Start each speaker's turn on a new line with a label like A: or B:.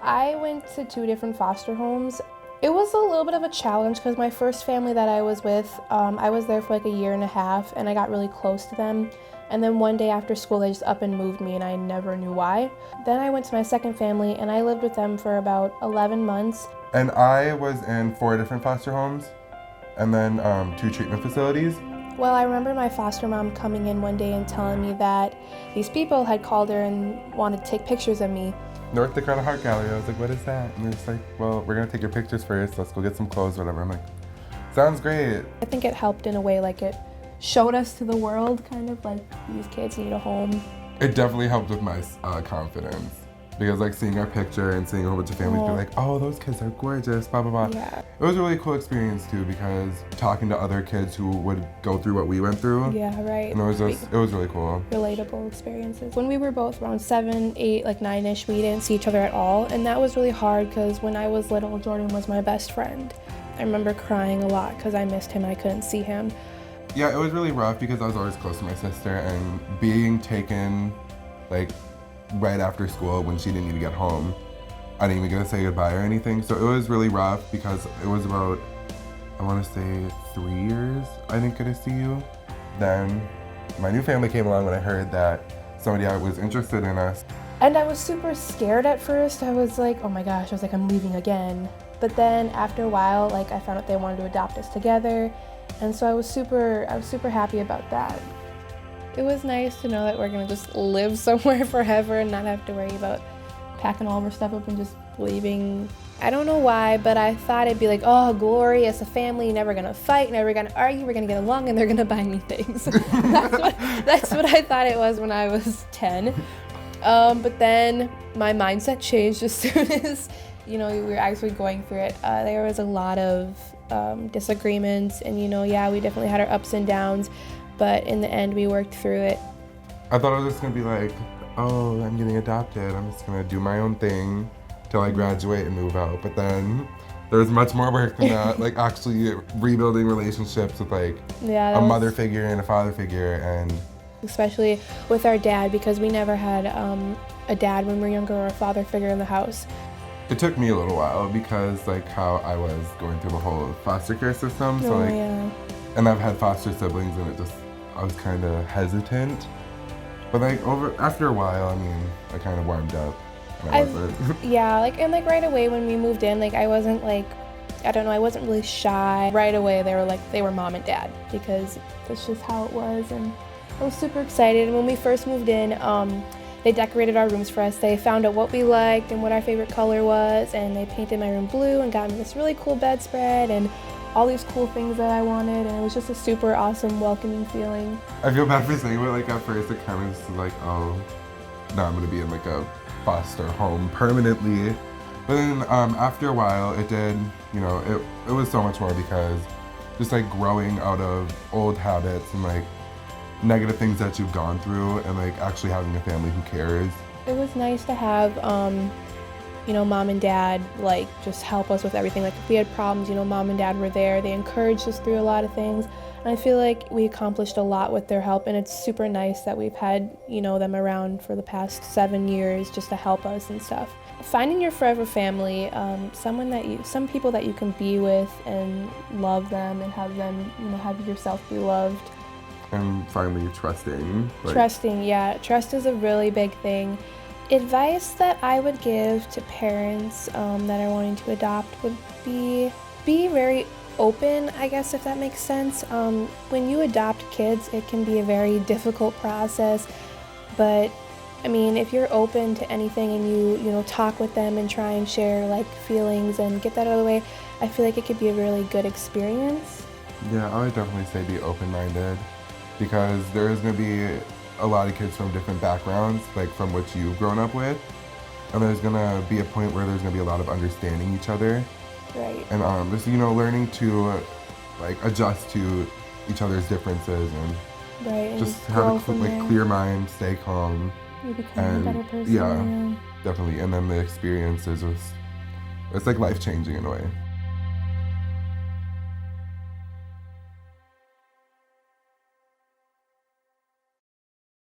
A: I went to 2 different foster homes. It was a little bit of a challenge because my first family that I was with, I was there for like a year and a half and I got really close to them. And then one day after school, they just up and moved me and I never knew why. Then I went to my second family and I lived with them for about 11 months.
B: And I was in 4 different foster homes and then 2 treatment facilities.
A: Well, I remember my foster mom coming in one day and telling me that these people had called her and wanted to take pictures of me.
B: North Dakota Heart Gallery. I was like, what is that? And they're just like, well, we're gonna take your pictures first. Let's go get some clothes, whatever. I'm like, sounds great.
A: I think it helped in a way, like it showed us to the world, kind of like these kids need a home.
B: It definitely helped with my confidence. Because like seeing our picture and seeing a whole bunch of families be like, oh, those kids are gorgeous, blah, blah, blah.
A: Yeah.
B: It was a really cool experience too, because talking to other kids who would go through what we went through.
A: Yeah, right.
B: And it was really cool.
A: Relatable experiences. When we were both around 7, 8, like 9-ish, we didn't see each other at all. And that was really hard because when I was little, Jordan was my best friend. I remember crying a lot because I missed him, I couldn't see him.
B: Yeah, it was really rough because I was always close to my sister, and being taken like right after school when she didn't need to get home, I didn't even get to say goodbye or anything. So it was really rough because it was about, I want to say 3 years I didn't get to see you. Then my new family came along when I heard that somebody out was interested in us.
A: And I was super scared at first. I was like, oh my gosh, I was like, I'm leaving again. But then after a while, like I found out they wanted to adopt us together. And so I was super happy about that. It was nice to know that we're gonna just live somewhere forever and not have to worry about packing all of our stuff up and just leaving. I don't know why, but I thought it'd be like, oh, glorious, a family, never gonna fight, never gonna argue, we're gonna get along, and they're gonna buy me things. That's what I thought it was when I was 10. But then my mindset changed as soon as, we were actually going through it. There was a lot of disagreements, and we definitely had our ups and downs. But in the end, we worked through it.
B: I thought I was just gonna be like, oh, I'm getting adopted. I'm just gonna do my own thing till I graduate and move out. But then there's much more work than that, like actually rebuilding relationships with like a mother figure and a father figure, and
A: especially with our dad, because we never had a dad when we were younger or a father figure in the house.
B: It took me a little while because like how I was going through the whole foster care system. So and I've had foster siblings, and I was kind of hesitant. But like after a while, I mean, I kind of warmed up. And I wasn't.
A: Yeah, and right away when we moved in, I wasn't I wasn't really shy. Right away they were mom and dad, because that's just how it was, and I was super excited. And when we first moved in, they decorated our rooms for us. They found out what we liked and what our favorite color was, and they painted my room blue and got me this really cool bedspread and all these cool things that I wanted, and it was just a super awesome, welcoming feeling.
B: I feel bad for saying it, like at first it kind of just like, oh, now I'm gonna be in like a foster home permanently. But then after a while, it did, it was so much more, because just like growing out of old habits and like negative things that you've gone through, and like actually having a family who cares. It
A: was nice to have mom and dad just help us with everything. Like if we had problems, mom and dad were there. They encouraged us through a lot of things. And I feel like we accomplished a lot with their help, and it's super nice that we've had, them around for the past 7 years just to help us and stuff. Finding your forever family, some people that you can be with and love them and have them, have yourself be loved.
B: And finally trusting.
A: Trusting, yeah. Trust is a really big thing. Advice that I would give to parents that are wanting to adopt would be very open, I guess, if that makes sense. When you adopt kids, it can be a very difficult process, but I mean, if you're open to anything and you talk with them and try and share feelings and get that out of the way, I feel like it could be a really good experience.
B: Yeah, I would definitely say be open-minded, because there is going to be a lot of kids from different backgrounds, from what you've grown up with, and there's going to be a point where there's going to be a lot of understanding each other.
A: Right.
B: And just learning to adjust to each other's differences, and just have a clear mind, stay calm.
A: You become a better person.
B: Yeah, definitely. And then the experience is it's life-changing in a way.